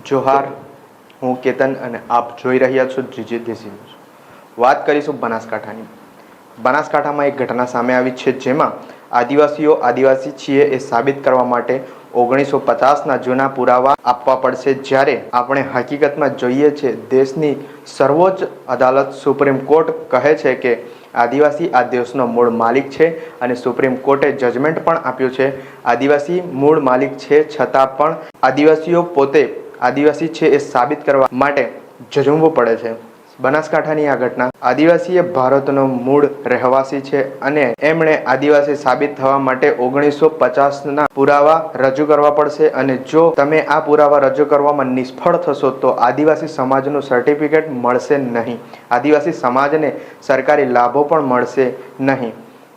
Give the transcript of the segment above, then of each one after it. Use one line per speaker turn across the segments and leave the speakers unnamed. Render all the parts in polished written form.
જોહાર, હું કેતન અને આપ જોઈ રહ્યા છો જીજે દેશી ન્યૂઝ. વાત કરીશું બનાસકાંઠાની. બનાસકાંઠામાં એક ઘટના સામે આવી છે, જેમાં આદિવાસીઓ આદિવાસી છીએ એ સાબિત કરવા માટે 1950ના જૂના પુરાવા આપવા પડશે. જ્યારે આપણે હકીકતમાં જોઈએ છે, દેશની સર્વોચ્ચ અદાલત સુપ્રીમ કોર્ટ કહે છે કે આદિવાસી આ દેશનો મૂળ માલિક છે અને સુપ્રીમ કોર્ટે જજમેન્ટ પણ આપ્યું છે. આદિવાસી મૂળ માલિક છે, છતાં પણ આદિવાસીઓ પોતે આદિવાસી છે એ સાબિત કરવા માટે ઝઝૂમવું પડે છે. બનાસકાંઠાની આ ઘટના. આદિવાસી એ ભારતનો મૂળ રહેવાસી છે અને એમણે આદિવાસી સાબિત થવા માટે 1950ના પુરાવા રજૂ કરવા પડશે, અને જો તમે આ પુરાવા રજૂ કરવામાં નિષ્ફળ થશો તો આદિવાસી સમાજનું સર્ટિફિકેટ મળશે નહીં. આદિવાસી સમાજને સરકારી લાભો પણ મળશે નહીં.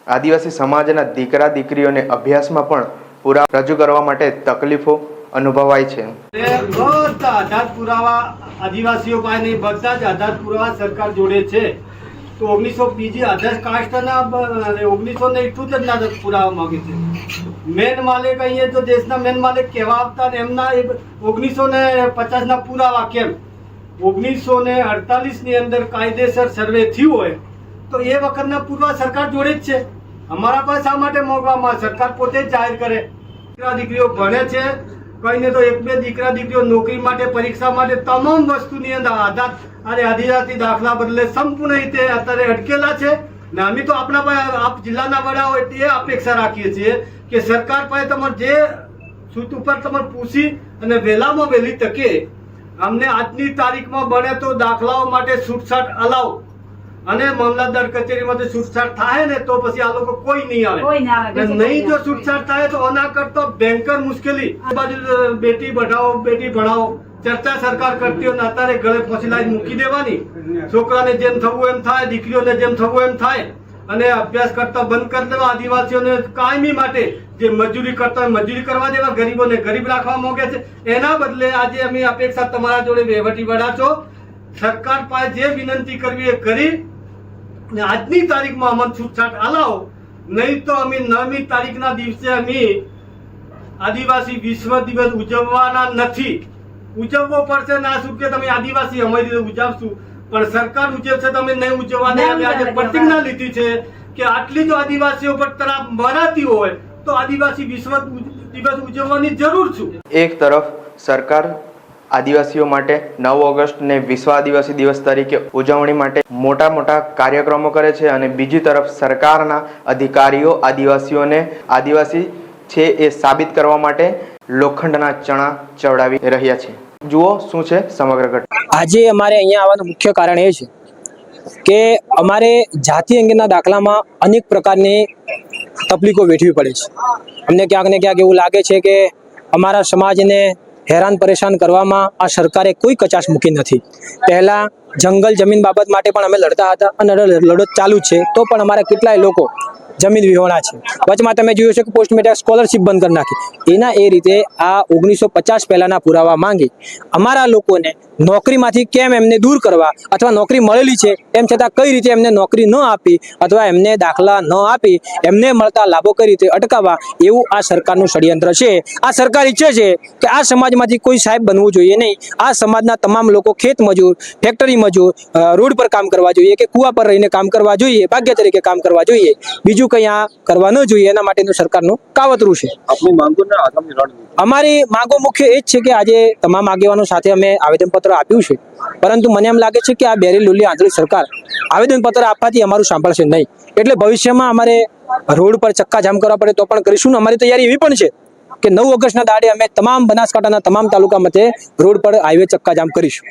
આદિવાસી સમાજના દીકરા દીકરીઓને અભ્યાસમાં પણ પુરાવા રજૂ કરવા માટે તકલીફો અનુભવાય છે.
બધા આધાર પુરાવા આદિવાસીઓ પાસે નહીં, બધા જ આધાર પુરાવા સરકાર જોડે છે. તો 1900 બીજી આધાર કાસ્ટના 1978 ના પુરાવા માંગે છે. મેન માલિક અહીંયા જો દેશના મેન માલિક કહેવા આવતા ને એમના 1950ના પુરાવા કેમ 1948 ની અંદર કાયદેસર સર્વે થયું હોય તો એ વખતના પુરાવા સરકાર જોડે જ છે. અમારા પાસે શા માટે મોકવામાં? સરકાર પોતે જ જાહેર કરે. દીકરા દીકરીઓ ભણે છે, કહીને તો એક બે દીકરા દીકરીઓ નોકરી માટે પરીક્ષા માટે તમામ વસ્તુની અંદર આદિજાતિ દાખલા બદલે સંપૂર્ણ રીતે અત્યારે અટકેલા છે. ને અમે તો આપણા આપ જિલ્લાના વડા હોય એ અપેક્ષા રાખીએ છીએ કે સરકાર પાસે તમારે જે સૂત ઉપર તમારે પૂછી અને વહેલામાં વહેલી તકે અમને આજની તારીખમાં બને તો દાખલાઓ માટે છૂટછાટ અલાવ, અને મામલતદાર કચેરીમાંથી છૂટછાટ થાય ને તો પછી આ લોકો કોઈ નહીં આવે. નહીં જો છૂટછાટ થાય તો આના કરતો ભયંકર મુશ્કેલી. આ બાજુ બેટી બઢાઓ બેટી ભણાવો ચર્ચા સરકાર કરતી હોય, અત્યારે ગળે ફોસીલાઈ મૂકી દેવાની. છોકરાને જેમ થવું એમ થાય, દીકરીઓને જેમ થવું એમ થાય, અને અભ્યાસ કરતા બંધ કરી દેવા. આદિવાસીઓને કાયમી માટે જે મજૂરી કરતા હોય મજૂરી કરવા દેવા, ગરીબોને ગરીબ રાખવા માંગે છે. એના બદલે આજે અમે અપેક્ષા તમારા જોડે વહીવટી વડા છો, સરકાર પાસે જે વિનંતી કરવી એ કરી આજની તારીખમાં અમને છૂટછાટ અલાવો. નહીં તો અમે 9મી તારીખના દિવસે અમે આદિવાસી વિશ્વ દિવસ ઉજવવાના નથી. ઉજવવો પડશે ના શું કે તમે આદિવાસી અમારી રીતે ઉજવશું, પણ સરકાર ઉજવશે તમે નહીં ઉજવવાના. અમે આજે પ્રતિજ્ઞા લીધી છે કે આટલી જો આદિવાસીઓ પર તરાપ મરાતી હોય તો આદિવાસી વિશ્વ દિવસ ઉજવવાની જરૂર છે.
એક તરફ સરકાર આદિવાસીઓ માટે 9 ઓગસ્ટને વિશ્વ આદિવાસી દિવસ તરીકે ઉજવણી માટે મોટા મોટા કાર્યક્રમો કરે છે, અને બીજી તરફ સરકારના અધિકારીઓ આદિવાસીઓને આદિવાસી છે એ સાબિત કરવા માટે લોખંડના ચણા ચડાવી રહ્યા છે. જુઓ શું છે સમગ્ર ઘટના.
આજે અમારે અહીંયા આવવાનું મુખ્ય કારણ એ છે કે અમારે જાતિ અંગેના દાખલામાં અનેક પ્રકારની તકલીફો વેઠવી પડે છે. અમને ક્યાંક ને ક્યાંક એવું લાગે છે કે અમારા સમાજને હેરાન પરેશાન કરવામાં આ સરકારે કોઈ કચાશ મૂકી નથી. પહેલાં જંગલ જમીન બાબત માટે પણ અમે લડતા હતા અને લડત ચાલુ છે, તો પણ અમારા કેટલાય લોકો જમીન વિહોણા છે. વચમાં તમે જોયું છે કે પોસ્ટ મેટ્રિક સ્કોલરશિપ બંધ કરી નાખી. એના એ રીતે આ 1950 પહેલાના પુરાવા માંગી અમારા લોકોને નોકરીમાંથી કેમ એમને દૂર કરવા, અથવા નોકરી મળેલી છે એમ છતાં કઈ રીતે એમને નોકરી ન આપી, અથવા એમને દાખલા ન આપી એમને મળતા લાભો કઈ રીતે અટકાવવા, એવું આ સરકારનું ષડયંત્ર છે. આ સરકાર ઈચ્છે છે કે આ સમાજમાંથી કોઈ સાહેબ બનવું જોઈએ નહીં. આ સમાજના તમામ લોકો ખેત મજૂર, ફેક્ટરી મજૂર, રોડ પર કામ કરવા જોઈએ કે કુવા પર રહીને કામ કરવા જોઈએ, ભાગ્ય તરીકે કામ કરવા જોઈએ. બીજું કંઈ આ કરવા ન જોઈએ. એના માટેનું સરકારનું કાવતરું છે. અમારી માંગો મુખ્ય એ જ છે કે આજે તમામ આગેવાનો સાથે અમે આવેદનપત્ર આપ્યું છે, પરંતુ મને એમ લાગે છે કે આ બેરી લોલી આંધળી સરકાર આવેદનપત્ર આપવાથી અમારું સાંભળશે નહીં. એટલે ભવિષ્યમાં અમારે રોડ પર ચક્કાજામ કરવા પડે તો પણ કરીશું. અમારી તૈયારી એવી પણ છે કે 9 ઓગસ્ટના દાડે અમે તમામ બનાસકાંઠાના તમામ તાલુકા મધ્યે રોડ પર હાઈવે ચક્કાજામ કરીશું.